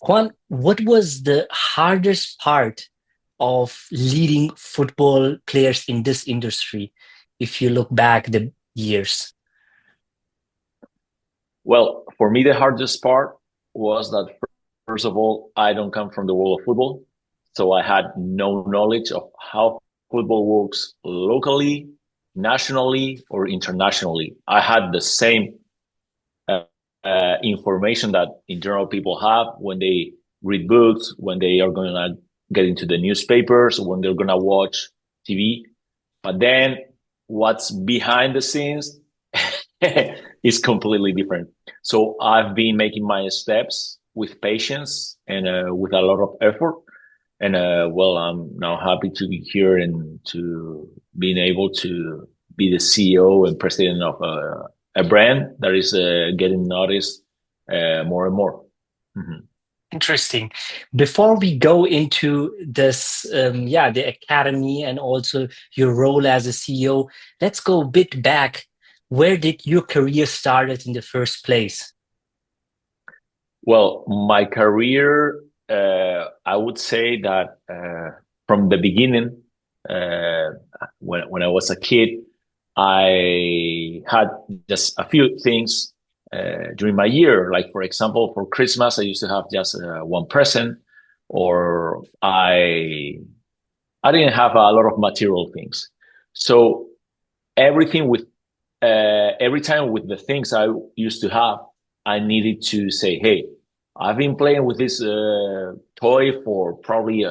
Juan, what was the hardest part of leading football players in this industry, if you look back the years? Well, for me, the hardest part was that, first of all, I don't come from the world of football. So I had no knowledge of how football works locally, nationally, or internationally. I had the same uh, information that in general people have when they read books, when they are going to get into the newspapers, when they're going to watch TV. But then what's behind the scenes is completely different. So I've been making my steps with patience and with a lot of effort. And well, I'm now happy to be here and to being able to be the CEO and president of a brand that is getting noticed more and more. Mhm. Interesting. Before we go into this, the academy and also your role as a CEO, let's go a bit back. Where did your career started in the first place? Well, my career, I would say that from the beginning, uh, when I was a kid, I had just a few things during my year. Like for example, for Christmas, I used to have just one present, or I didn't have a lot of material things. So everything with every time with the things I used to have, I needed to say, "Hey, I've been playing with this toy for probably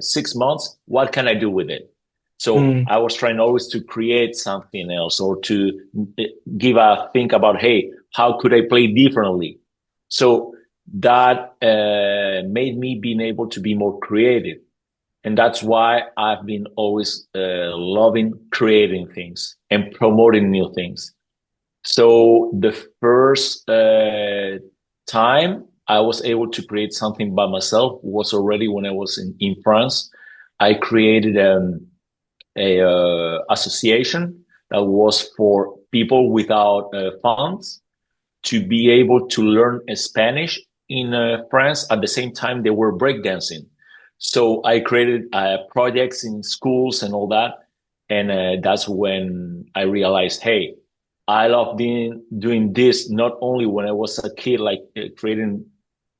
6 months. What can I do with it?" So Mm, I was trying always to create something else or to give a think about, "Hey, how could I play differently?" So that made me being able to be more creative, and that's why I've been always loving creating things and promoting new things. So the first time I was able to create something by myself was already when I was in France. I created a association that was for people without funds to be able to learn Spanish in France at the same time they were breakdancing. So I created projects in schools and all that. And that's when I realized, hey, I love doing this not only when I was a kid, like creating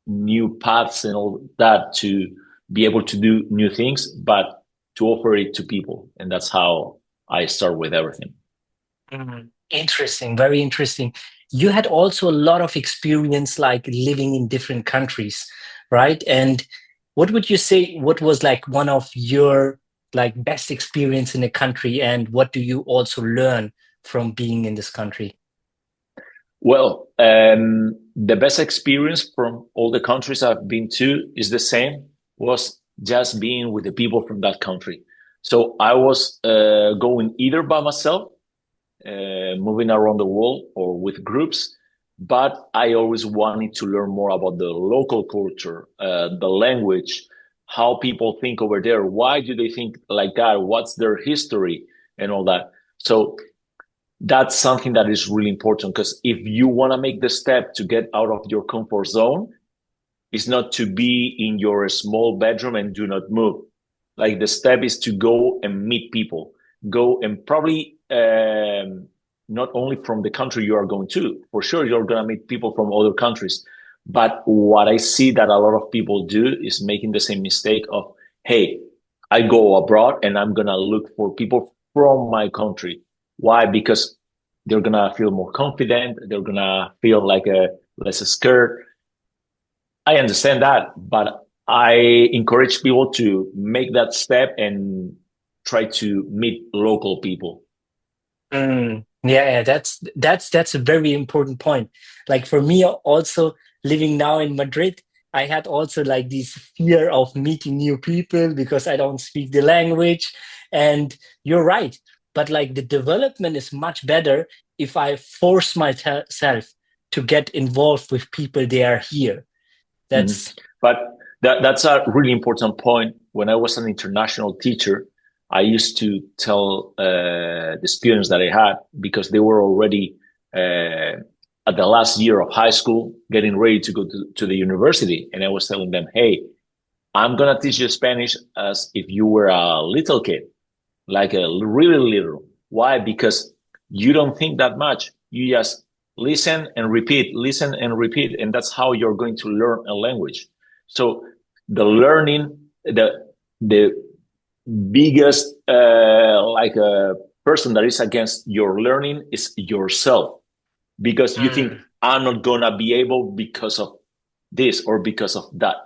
new paths and all that to be able to do new things, but to offer it to people. And that's how I start with everything. interesting, very interesting. You had also a lot of experience like living in different countries, right? And what would you say, what was like one of your like best experience in a country, and what do you also learn from being in this country? Well, the best experience from all the countries I've been to is the same, was just being with the people from that country. So I was going either by myself, moving around the world, or with groups, but I always wanted to learn more about the local culture, the language, how people think over there. Why do they think like that? What's their history and all that? So that's something that is really important, because if you want to make the step to get out of your comfort zone, it's not to be in your small bedroom and do not move. Like the step is to go and meet people, go and probably not only from the country you are going to, for sure you're going to meet people from other countries. But what I see that a lot of people do is making the same mistake of, hey, I go abroad and I'm going to look for people from my country. Why? Because they're going to feel more confident. They're going to feel like a less scared. I understand that, but I encourage people to make that step and try to meet local people. Yeah, that's a very important point. Like for me, also living now in Madrid, I had also like this fear of meeting new people because I don't speak the language. And you're right, but like the development is much better if I force myself to get involved with people they are here. Mhm. That's But that's a really important point. When I was an international teacher, I used to tell the students that I had, because they were already uh, at the last year of high school, getting ready to go to the university. And I was telling them, hey, I'm going to teach you Spanish as if you were a little kid, like a really little. Why? Because you don't think that much. You just listen and repeat. And that's how you're going to learn a language. So the learning, the biggest, person that is against your learning is yourself, because you think, Mm. I'm not going to be able because of this or because of that.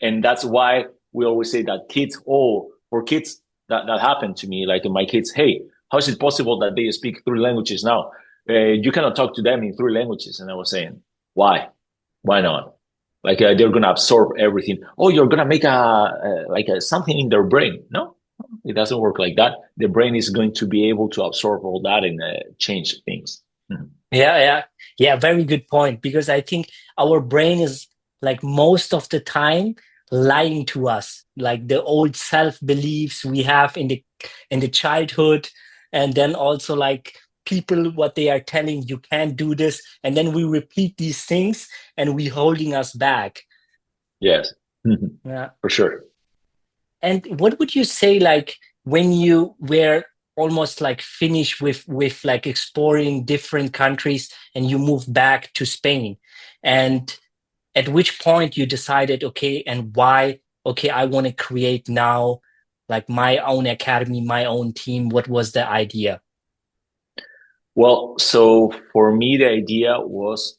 And that's why we always say that kids, oh, for kids, that happened to me. Like my kids, hey, how is it possible that they speak three languages now? You cannot talk to them in three languages. And I was saying, why? Why not? Like they're going to absorb everything. Oh, you're going to make something in their brain. No, it doesn't work like that. The brain is going to be able to absorb all that and change things. Mhm. Yeah, yeah, yeah. Very good point. Because I think our brain is like most of the time lying to us, like the old self beliefs we have in the childhood, and then also like people what they are telling you can't do this, and then we repeat these things, and we holding us back. Yes, mhm, Yeah. for sure. And what would you say, like, when you were almost like finished with like exploring different countries and you moved back to Spain, and at which point you decided, okay, and why, okay, I want to create now like my own academy, my own team. What was the idea? Well, so for me, the idea was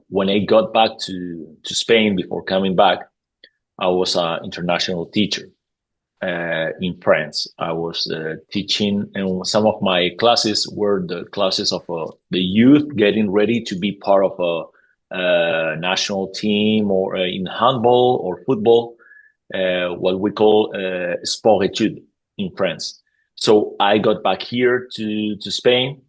when I got back to Spain before coming back, I was an international teacher in France. I was teaching, and some of my classes were the classes of the youth getting ready to be part of a national team or in handball or football, what we call sport études in France. So I got back here to Spain,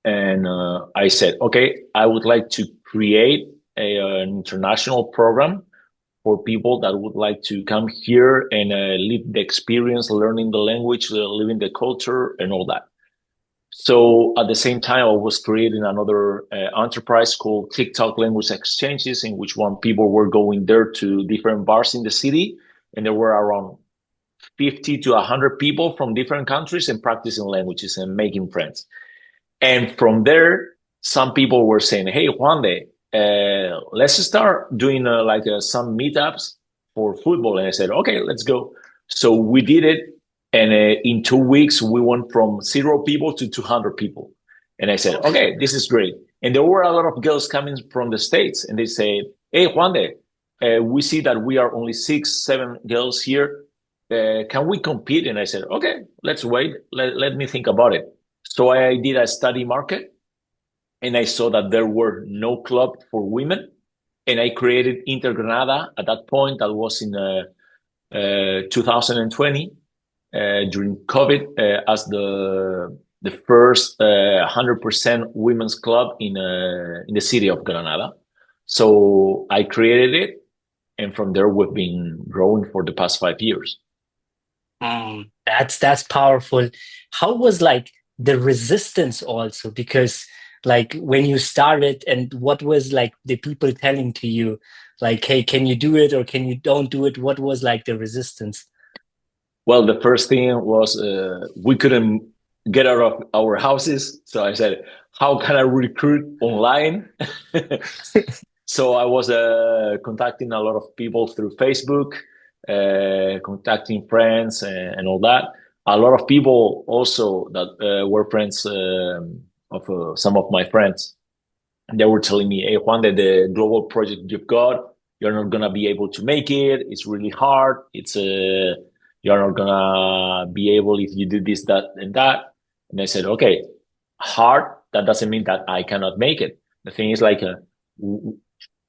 and I said, okay, I would like to create an international program for people that would like to come here and live the experience, learning the language, living the culture, and all that. So at the same time, I was creating another enterprise called TikTok Language Exchanges, in which one people were going there to different bars in the city, and there were around 50 to 100 people from different countries and practicing languages and making friends. And from there, some people were saying, "Hey, Juan, let's start doing some meetups for football." And I said, "Okay, let's go." So we did it, and in 2 weeks, we went from 0 people to 200 people. And I said, "Okay, this is great." And there were a lot of girls coming from the States, and they said, "Hey, Juan, we see that we are only 6, 7 girls here. Can we compete?" And I said, "Okay, let's wait. Let me think about it." So I did a study market, and I saw that there were no club for women. And I created Inter Granada at that point. That was in 2020 during COVID as the first 100% women's club in the city of Granada. So I created it, and from there we've been growing for the past 5 years. That's powerful. How was like the resistance also? Because like when you started, and what was like the people telling to you, like, hey, can you do it or can you don't do it? What was like the resistance? Well, the first thing was we couldn't get out of our houses. So I said, how can I recruit online? So I was contacting a lot of people through Facebook, contacting friends and all that. A lot of people also that were friends of some of my friends. And they were telling me, hey, Juan, that the global project you've got, you're not going to be able to make it. It's really hard. You're not going to be able if you do this, that, and that. And I said, okay, hard. That doesn't mean that I cannot make it. The thing is like,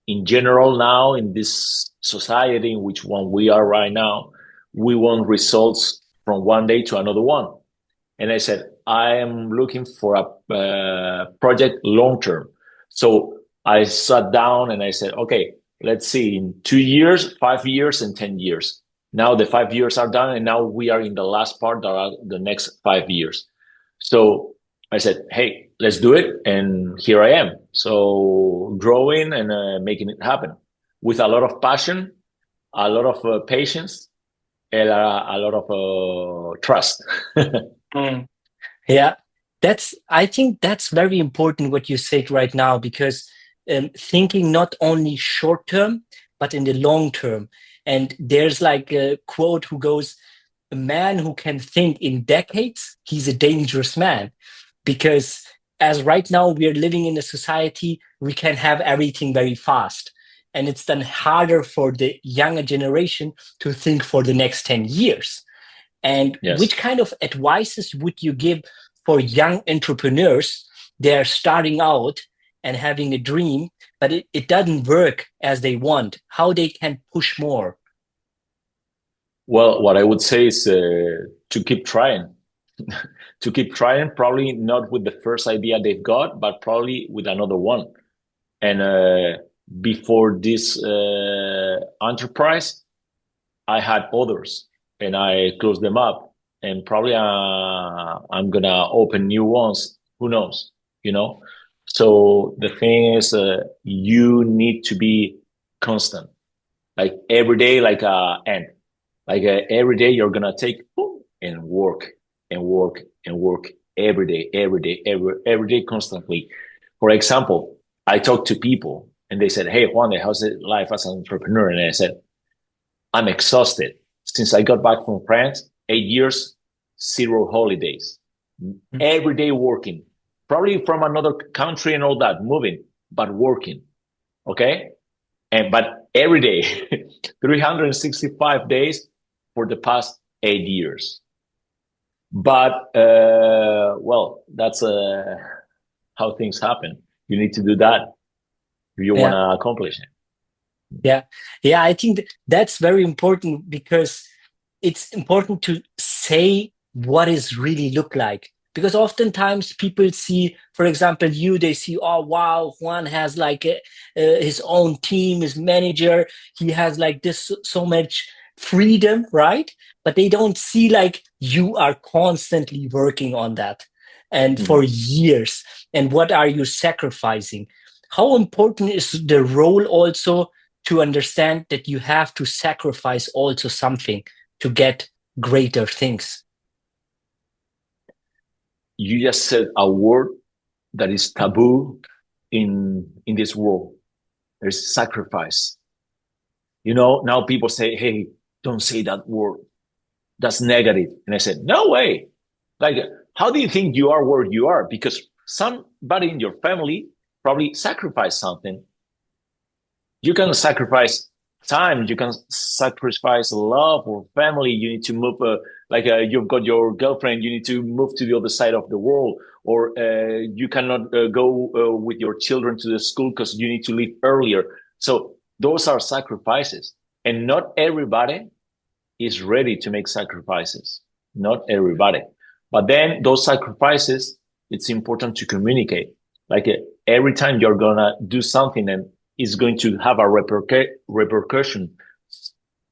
in general now in this society in which one we are right now, we want results from one day to another one. And I said, I am looking for a project long term. So I sat down and I said, okay, let's see in 2 years, 5 years, and 10 years. Now the 5 years are done, and now we are in the last part that are the next 5 years. So I said, hey, let's do it. And here I am. So growing and making it happen with a lot of passion, a lot of patience, and a lot of trust. Mm. Yeah, I think that's very important what you said right now because thinking not only short term, but in the long term. And there's like a quote who goes, a man who can think in decades, he's a dangerous man. Because as right now we are living in a society, we can have everything very fast. And it's then harder for the younger generation to think for the next 10 years. And which Yes. kind of advices would you give for young entrepreneurs? They're starting out and having a dream, but it doesn't work as they want, how they can push more. Well, what I would say is to keep trying, to keep trying, probably not with the first idea they've got, but probably with another one. And before this enterprise, I had others and I closed them up. And probably I'm going to open new ones. Who knows? You know? So the thing is, you need to be constant, like every day, like ant. Like every day, you're gonna take boom, and work and work and work every day, every day, constantly. For example, I talk to people and they said, "Hey, Juan, how's it life as an entrepreneur?" And I said, "I'm exhausted. Since I got back from France, 8 years, zero holidays, every day working, probably from another country and all that, moving, but working. Okay, and but every day, 365 days for the past 8 years. But well, that's how things happen. You need to do that if you want Yeah. to accomplish it. Yeah, yeah, I think that's very important because it's important to say what is really look like. Because oftentimes people see, for example, they see, oh wow, Juan has like his own team, his manager, he has like this so much freedom, right? But they don't see like you are constantly working on that and for Mhm. years. And what are you sacrificing? How important is the role also to understand that you have to sacrifice also something to get greater things. You just said a word that is taboo in this world. There's sacrifice. You know, now people say, "Hey, don't say that word. That's negative." And I said, "No way. Like, how do you think you are where you are? Because somebody in your family probably sacrificed something. You can sacrifice time. You can sacrifice love or family. You need to move, you've got your girlfriend. You need to move to the other side of the world, or you cannot go with your children to the school because you need to leave earlier. So those are sacrifices, and not everybody is ready to make sacrifices. Not everybody. But then those sacrifices, it's important to communicate. Like every time you're going to do something and it's going to have a repercussion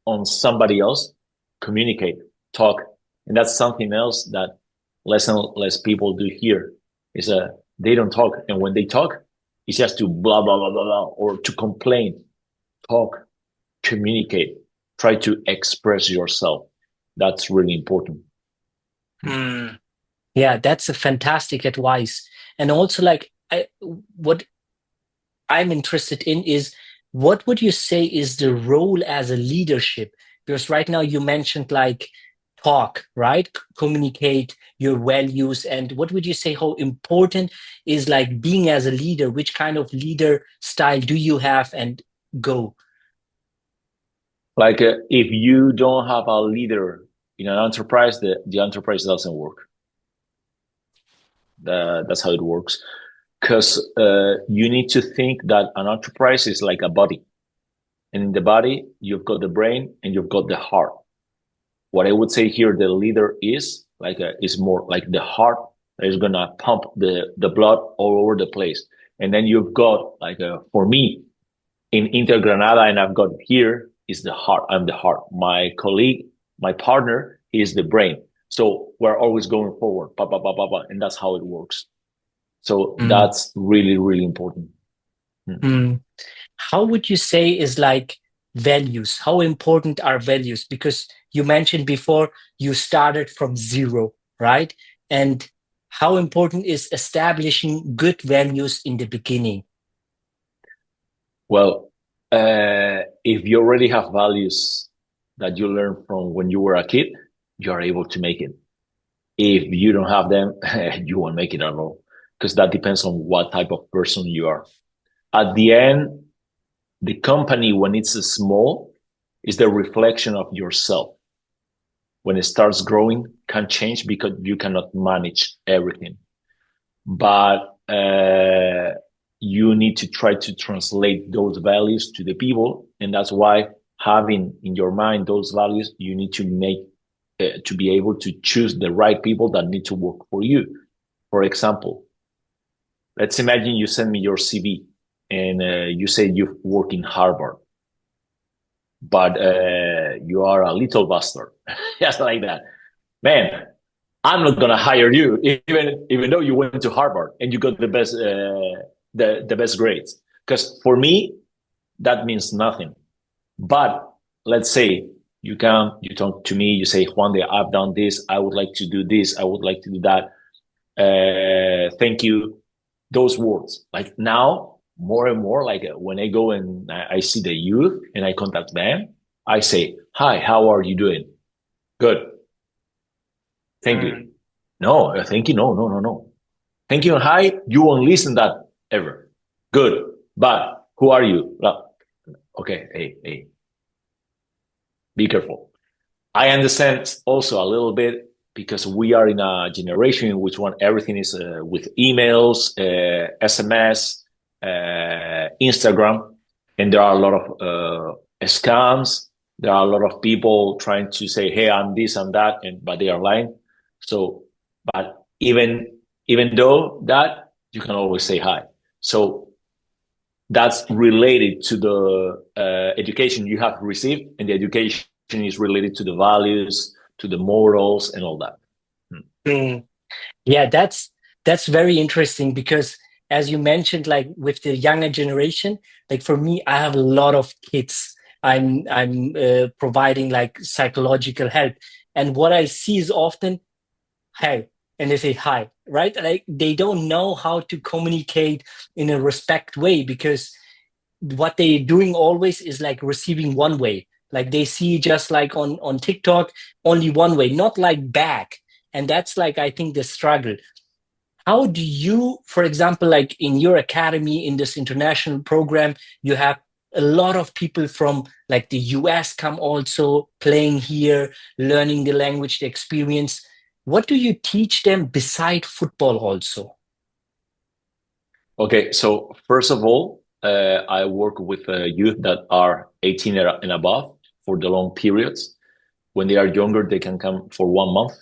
on somebody else, communicate, talk. And that's something else that less and less people do here is they don't talk. And when they talk, it's just to blah, blah, blah, blah, blah, or to complain. Talk, communicate, try to express yourself. That's really important. Mm. Yeah, that's a fantastic advice. And also, like, what I'm interested in is what would you say is the role as a leadership? Because right now you mentioned like talk, right? Communicate your values. And what would you say how important is like being as a leader? Which kind of leader style do you have and go? Like if you don't have a leader in an enterprise, the enterprise doesn't work. That's how it works. Because you need to think that an enterprise is like a body. And in the body, you've got the brain and you've got the heart. What I would say here, the leader is more like the heart that is gonna pump the blood all over the place. And then you've got for me in Inter Granada, and I've got here is the heart. I'm the heart. My colleague, my partner, is the brain. So we're always going forward, and that's how it works. So mm, that's really, really important. Mm. mm. How would you say is like values? How important are values? Because you mentioned before you started from zero, right? And how important is establishing good values in the beginning? Well, if you already have values that you learned from when you were a kid, you are able to make it. If you don't have them, you won't make it at all, because that depends on what type of person you are. At the end, the company, when it's small, is the reflection of yourself. When it starts growing, can change because you cannot manage everything. But you need to try to translate those values to the people, and that's why having in your mind those values, you need to make to be able to choose the right people that need to work for you. For example, let's imagine you send me your CV and you say you work in Harvard, but you are a little bastard, just like that. Man, I'm not gonna hire you, even though you went to Harvard and you got the best the best grades. Because for me, that means nothing. But let's say you talk to me, you say, Juan, I've done this, I would like to do this, I would like to do that. Thank you. Those words, like now, more and more, like when I go and I see the youth and I contact them, I say, hi, how are you doing? Good. Thank Mm, you. No, thank you. No, no, no, no. Thank you and hi. You won't listen that ever. Good. But who are you? Well, okay. Hey, hey, be careful. I understand also a little bit because we are in a generation in which one everything is with emails, SMS, Instagram, and there are a lot of scams. There are a lot of people trying to say, "Hey, I'm this and that," and but they are lying. So, but even though that, you can always say hi. So that's related to the education you have received, and the education is related to the values, to the morals, and all that. mm. Yeah, that's very interesting because as you mentioned, like with the younger generation, like for me, I have a lot of kids. I'm providing like psychological help, and what I see is often hey, and they say hi, right? Like they don't know how to communicate in a respect way because what they're doing always is like receiving one way. Like they see just like on TikTok only one way, not like back. And that's like I think the struggle. How do you, for example, like in your academy, in this international program, you have a lot of people from like the US come also playing here, learning the language, the experience. What do you teach them beside football also? Okay, so first of all, I work with youth that are 18 and above for the long periods. When they are younger, they can come for 1 month,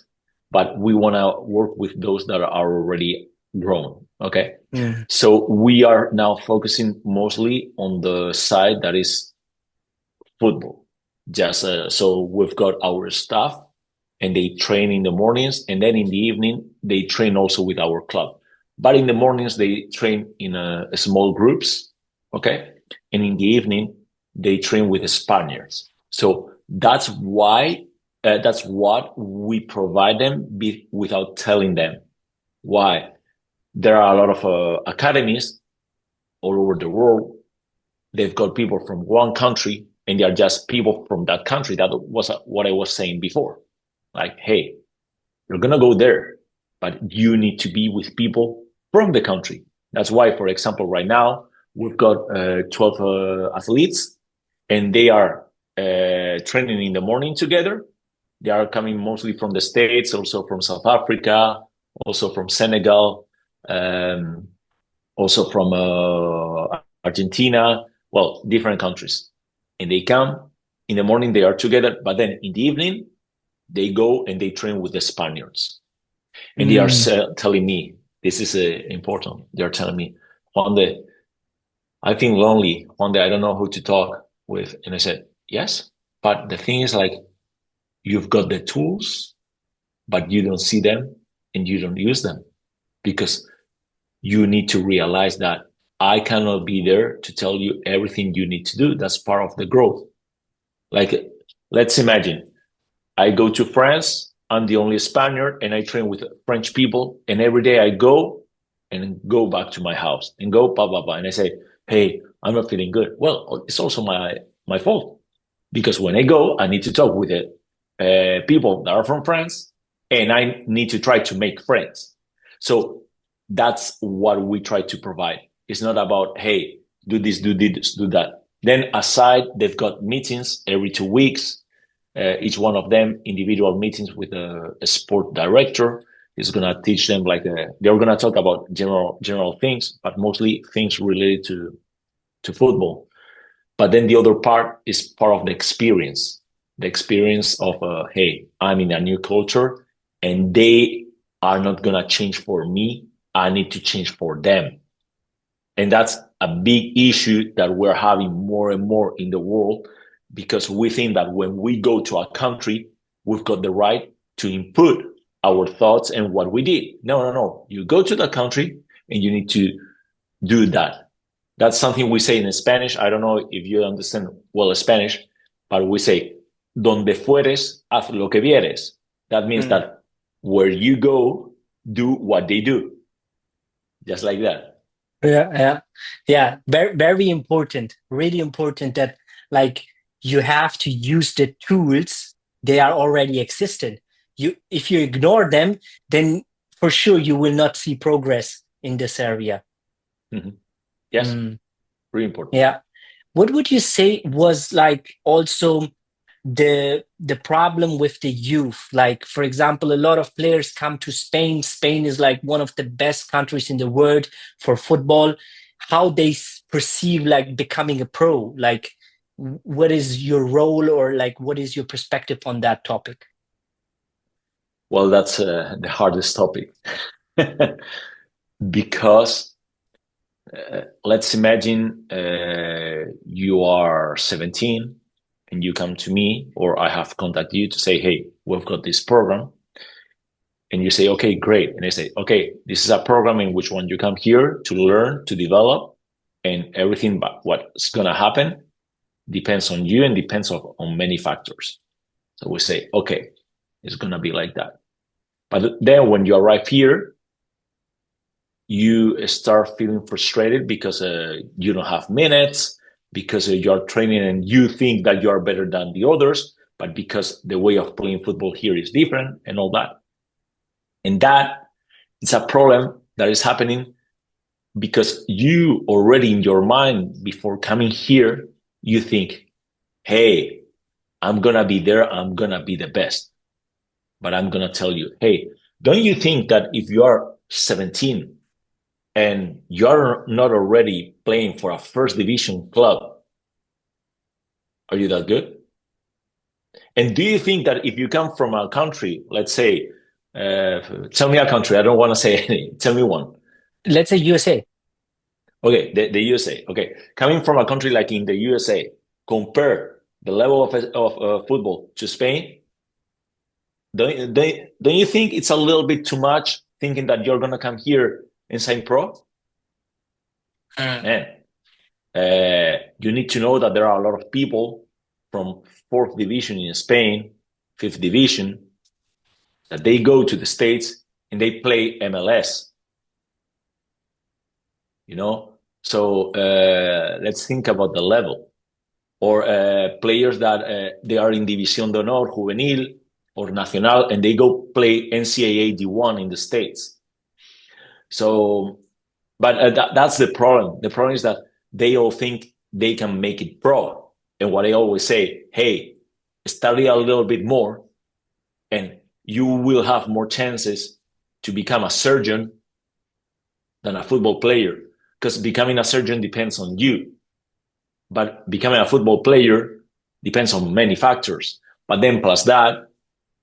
but we want to work with those that are already grown. Okay. Mm, So we are now focusing mostly on the side that is football. Just so we've got our staff and they train in the mornings, and then in the evening they train also with our club. But in the mornings they train in small groups, okay, and in the evening they train with the Spaniards. So that's why that's what we provide them without telling them. Why? There are a lot of academies all over the world. They've got people from one country and they are just people from that country. That was what I was saying before. Like, hey, you're going to go there, but you need to be with people from the country. That's why, for example, right now, we've got 12 athletes and they are training in the morning together. They are coming mostly from the States, also from South Africa, also from Senegal, um, also from Argentina, well, different countries. And they come in the morning, they are together, but then in the evening, they go and they train with the Spaniards. And they are mm, telling me, this is important. They're telling me, Juan de, I feel lonely. Juan de, I don't know who to talk with. And I said, yes. But the thing is like, you've got the tools, but you don't see them and you don't use them because you need to realize that I cannot be there to tell you everything you need to do. That's part of the growth. Like, let's imagine I go to France. I'm the only Spaniard and I train with French people. And every day I go and go back to my house and go, blah, blah, blah. And I say, hey, I'm not feeling good. Well, it's also my fault because when I go, I need to talk with the people that are from France and I need to try to make friends. So that's what we try to provide. It's not about, hey, do this, do this, do that. Then aside, they've got meetings every 2 weeks. Each one of them individual meetings with a sport director is going to teach them they're going to talk about general things, but mostly things related to football. But then the other part is part of the experience of hey, I'm in a new culture and they are not going to change for me. I need to change for them. And that's a big issue that we're having more and more in the world because we think that when we go to a country, we've got the right to input our thoughts and what we did. No, no, no. You go to the country and you need to do that. That's something we say in Spanish. I don't know if you understand well Spanish, but we say, donde fueres, haz lo que vieres. That means Mm. that where you go, do what they do. Just like that. Yeah, yeah, yeah. Very, very important. Really important that like you have to use the tools they are already existent. If you ignore them, then for sure you will not see progress in this area. Mm-hmm. Yes, Mm, really important. yeah. What would you say was like also the problem with the youth? Like, for example, a lot of players come to Spain. Spain is like one of the best countries in the world for football. How they perceive like becoming a pro? Like, what is your role or like what is your perspective on that topic? Well, that's the hardest topic because let's imagine you are 17 and you come to me or I have contacted you to say, hey, we've got this program. And you say, okay, great. And I say, okay, this is a program in which one you come here to learn, to develop, and everything but what's going to happen depends on you and depends on many factors. So we say, okay, it's going to be like that. But then when you arrive here, you start feeling frustrated because you don't have minutes, because you're training and you think that you are better than the others, but because the way of playing football here is different and all that. And that is a problem that is happening because you already in your mind before coming here, you think, hey, I'm going to be there. I'm going to be the best. But I'm going to tell you, hey, don't you think that if you are 17 and you're not already playing for a first division club, are you that good? And do you think that if you come from a country, let's say, tell me a country, I don't want to say any, tell me one. Let's say USA. Okay, the USA. Okay, coming from a country like in the USA, compare the level of football to Spain. Don't you think it's a little bit too much thinking that you're gonna come here and sign pro? Mm. Man, you need to know that there are a lot of people from fourth division in Spain, fifth division, that they go to the States and they play MLS, you know? So let's think about the level. Or players that they are in División de Honor, Juvenil, or Nacional, and they go play NCAA D1 in the States. So, but that's the problem. The problem is that they all think they can make it pro. And what I always say, hey, study a little bit more and you will have more chances to become a surgeon than a football player because becoming a surgeon depends on you. But becoming a football player depends on many factors. But then plus that,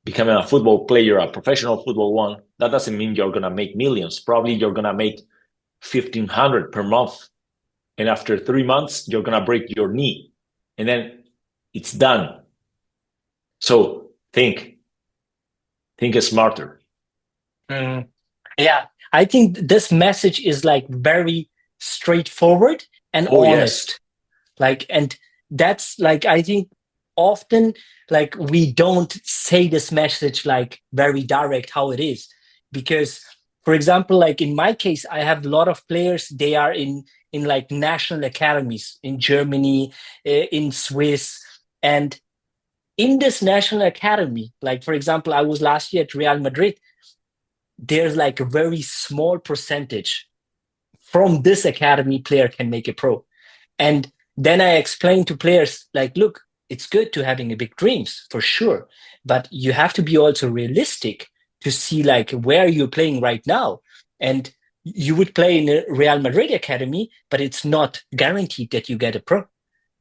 becoming a football player, a professional football one, that doesn't mean you're gonna make millions. Probably you're gonna make 1,500 per month. And after 3 months, you're gonna break your knee. And then it's done. So think smarter. Mm. Yeah, I think this message is like very straightforward and Oh, yes. honest. Like, and that's like, I think often like we don't say this message like very direct how it is. Because, for example, like in my case, I have a lot of players, they are in like national academies in Germany, in Swiss. And in this national academy, like for example, I was last year at Real Madrid, there's like a very small percentage from this academy player can make a pro. And then I explain to players like, look, it's good to having a big dreams for sure, but you have to be also realistic to see like where you're playing right now. And you would play in a Real Madrid academy, but it's not guaranteed that you get a pro.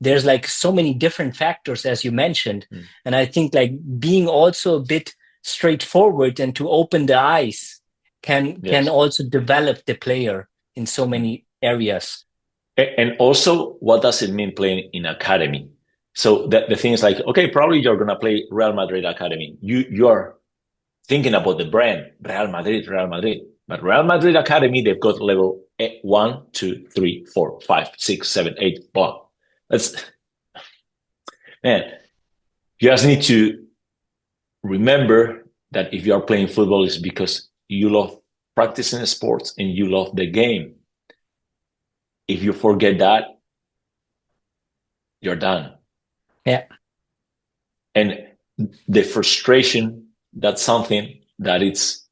There's like so many different factors as you mentioned. Mm. And I think like being also a bit straightforward and to open the eyes can Yes. also develop the player in so Mm. many areas. And also, what does it mean playing in academy? So the thing is like, okay, probably you're gonna play Real Madrid academy. You're thinking about the brand Real Madrid, Real Madrid. But Real Madrid academy, they've got level 1, 2, 3, 4, 5, 6, 7, 8. Blah. That's man. You just need to remember that if you are playing football, it's because you love practicing sports and you love the game. If you forget that, you're done. Yeah. And the frustration, that's something that it's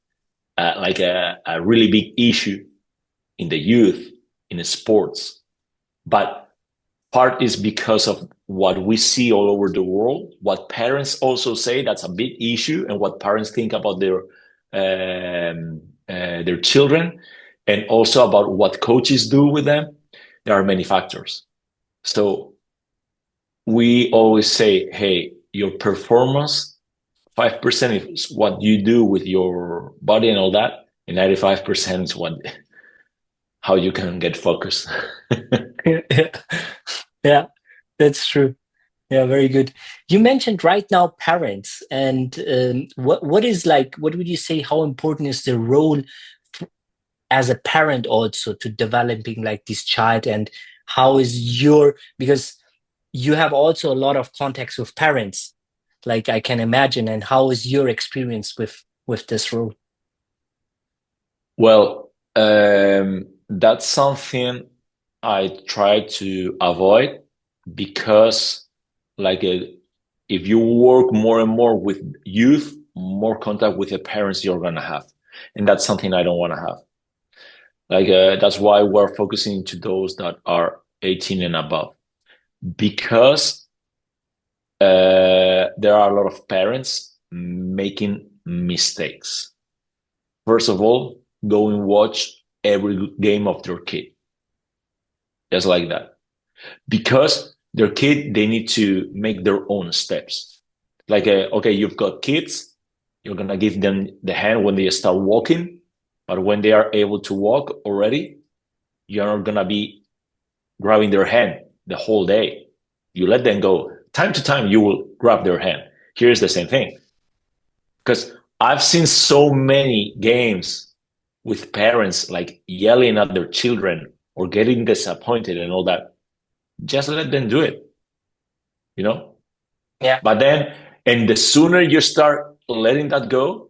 like a really big issue in the youth, in the sports. But part is because of what we see all over the world, what parents also say that's a big issue, and what parents think about their children, and also about what coaches do with them. There are many factors. So we always say, hey, your performance, 5% is what you do with your body and all that, and 95% is what how you can get focused. Yeah, that's true. Yeah, very good. You mentioned right now parents, and what is like, what would you say, how important is the role f- as a parent also to developing like this child, and how is your, because you have also a lot of contacts with parents, like I can imagine, and how is your experience with this role? Well, that's something I try to avoid because, like, if you work more and more with youth, more contact with the parents you're gonna have, and that's something I don't want to have. Like, that's why we're focusing to those that are 18 and above, because there are a lot of parents making mistakes. First of all, go and watch every game of your kid, just like that. Because their kid, they need to make their own steps. Like, okay, you've got kids, you're gonna give them the hand when they start walking, but when they are able to walk already, you're not gonna be grabbing their hand the whole day. You let them go. Time to time, you will grab their hand. Here's the same thing. Because I've seen so many games with parents like yelling at their children or getting disappointed and all that. Just let them do it, you know? Yeah. But then, and the sooner you start letting that go,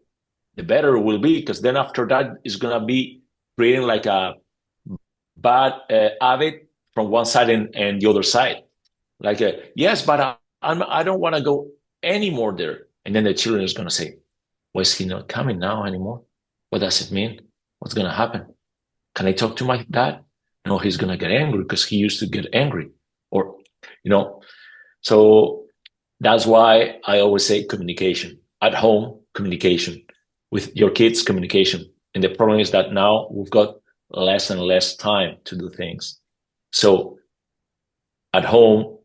the better it will be. Because then after that, it's going to be creating like a bad habit from one side and the other side. Like, yes, but I don't want to go anymore there. And then the children is going to say, why is he not coming now anymore? What does it mean? What's going to happen? Can I talk to my dad? No, he's going to get angry because he used to get angry. Or, you know, so that's why I always say communication at home, communication with your kids, communication. And the problem is that now we've got less and less time to do things. So at home,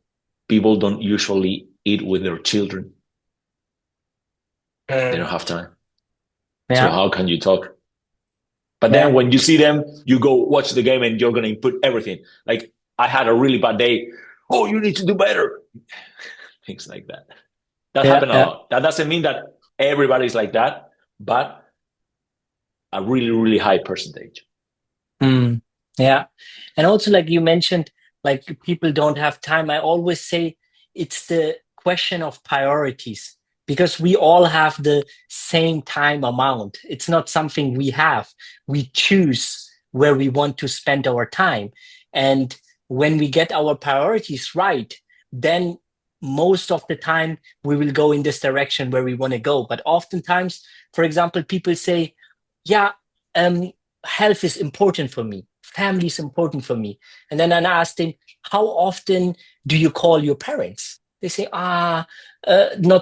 people don't usually eat with their children. They don't Mm, have time. So yeah. how can you talk? But then Yeah. when you see them, you go watch the game and you're going to input everything. Like, I had a really bad day. Oh, you need to do better. Things like that. That Yeah. happen a Yeah. lot. That doesn't mean that everybody's like that, but a really, really high percentage. Mm, yeah. And also, like you mentioned, like people don't have time. I always say it's the question of priorities because we all have the same time amount. It's not something we have. We choose where we want to spend our time. And when we get our priorities right, then most of the time we will go in this direction where we want to go. But oftentimes, for example, people say, yeah, um, health is important for me, family is important for me. And then I asked him, how often do you call your parents? They say, not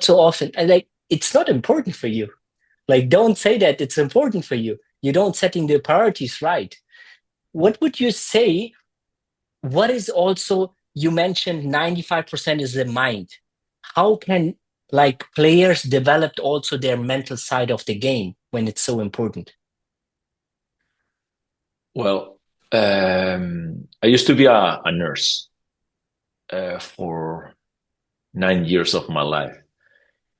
so often. And like, it's not important for you. Like, don't say that it's important for you. You don't setting the priorities right. What would you say? What is also, you mentioned 95% is the mind. How can like players develop also their mental side of the game when it's so important? Well, I used to be a nurse for 9 years of my life,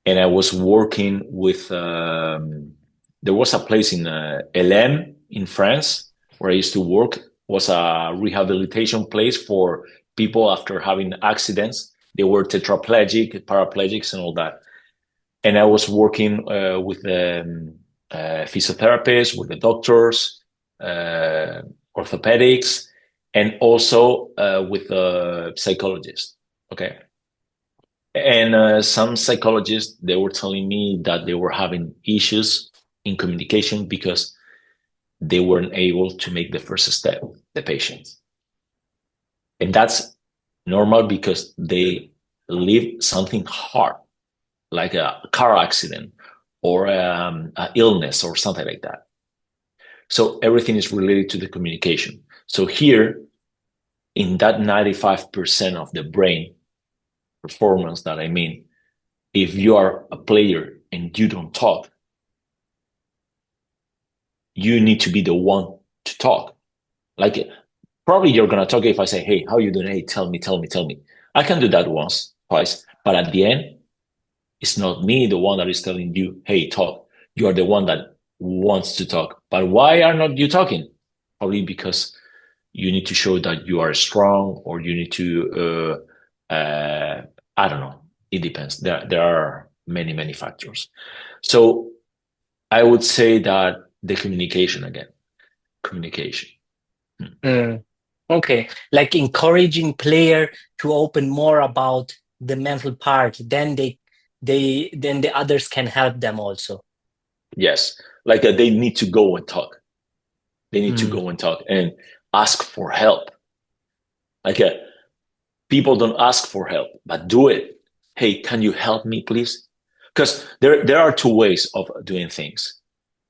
and I was working with. There was a place in Hélène in France where I used to work. Was a rehabilitation place for people after having accidents. They were tetraplegic, paraplegics, and all that. And I was working with physiotherapists, with the doctors, uh, orthopedics, and also with the psychologists. Okay. And some psychologists, they were telling me that they were having issues in communication because they weren't able to make the first step, the patients. And that's normal because they live something hard, like a car accident or an illness or something like that. So everything is related to the communication. So here, in that 95% of the brain performance that I mean, if you are a player and you don't talk, you need to be the one to talk. Like probably you're gonna talk if I say, "Hey, how you doing? Hey, tell me, tell me, tell me." I can do that once, twice, but at the end, it's not me the one that is telling you, "Hey, talk." You are the one that wants to talk. But why are not you talking? Probably because you need to show that you are strong, or you need to. I don't know. It depends. There are many many factors. So I would say that the communication again, communication. Hmm. Mm. Okay, like encouraging player to open more about the mental part, then then the others can help them also. Yes, like they need to go and talk. They need to Mm. go and talk and ask for help. Like people don't ask for help, but do it. Hey, can you help me, please? Because there are two ways of doing things.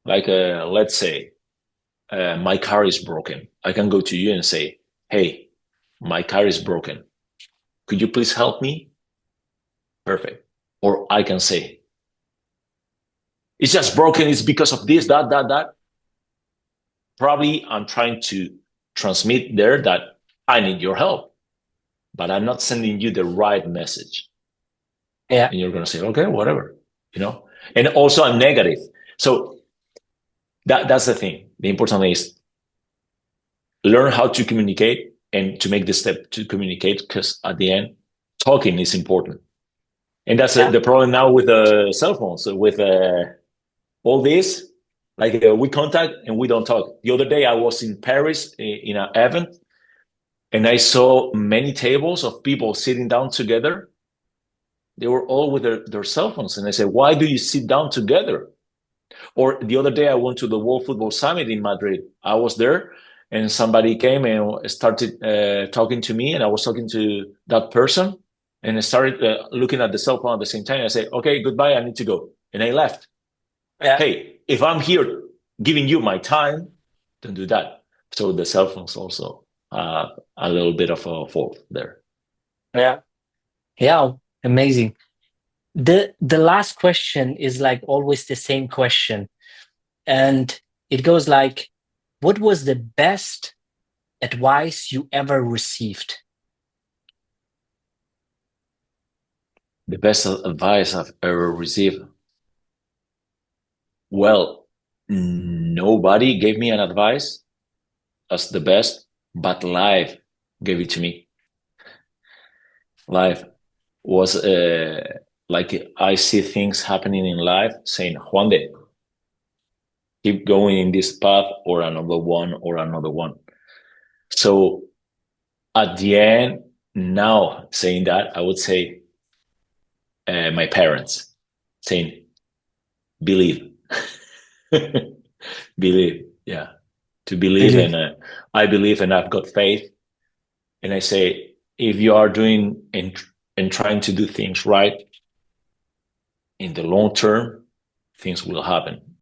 Like let's say my car is broken. I can go to you and say, "Hey, my car is broken. Could you please help me?" Perfect. Or I can say, "It's just broken. It's because of this, that, that, that." Probably I'm trying to transmit there that I need your help, but I'm not sending you the right message. Yeah, And you're going to say, "Okay, whatever," you know? And also I'm negative. So that's the thing. The important thing is learn how to communicate and to make the step to communicate, because at the end, talking is important. And that's yeah, the problem now with cell phones, so with all this. Like we contact and we don't talk. The other day I was in Paris in an event, and I saw many tables of people sitting down together. They were all with their cell phones. And I said, "Why do you sit down together?" Or the other day, I went to the World Football Summit in Madrid. I was there, and somebody came and started talking to me, and I was talking to that person, and I started looking at the cell phone at the same time. I said, "Okay, goodbye. I need to go," and I left. yeah, Hey, if I'm here giving you my time, don't do that. So the cell phone's also a little bit of a fault there. yeah, yeah. Amazing. The last question is like always the same question, and it goes like, what was the best advice you ever received? The best advice I've ever received. Well, nobody gave me an advice as the best, but life gave it to me. Life was like I see things happening in life saying, Juan de, keep going in this path or another one or another one. So at the end, now saying that, I would say my parents saying, believe, believe, yeah, to believe. Believe. And I believe and I've got faith. And I say, if you are doing and trying to do things right in the long term, things will happen.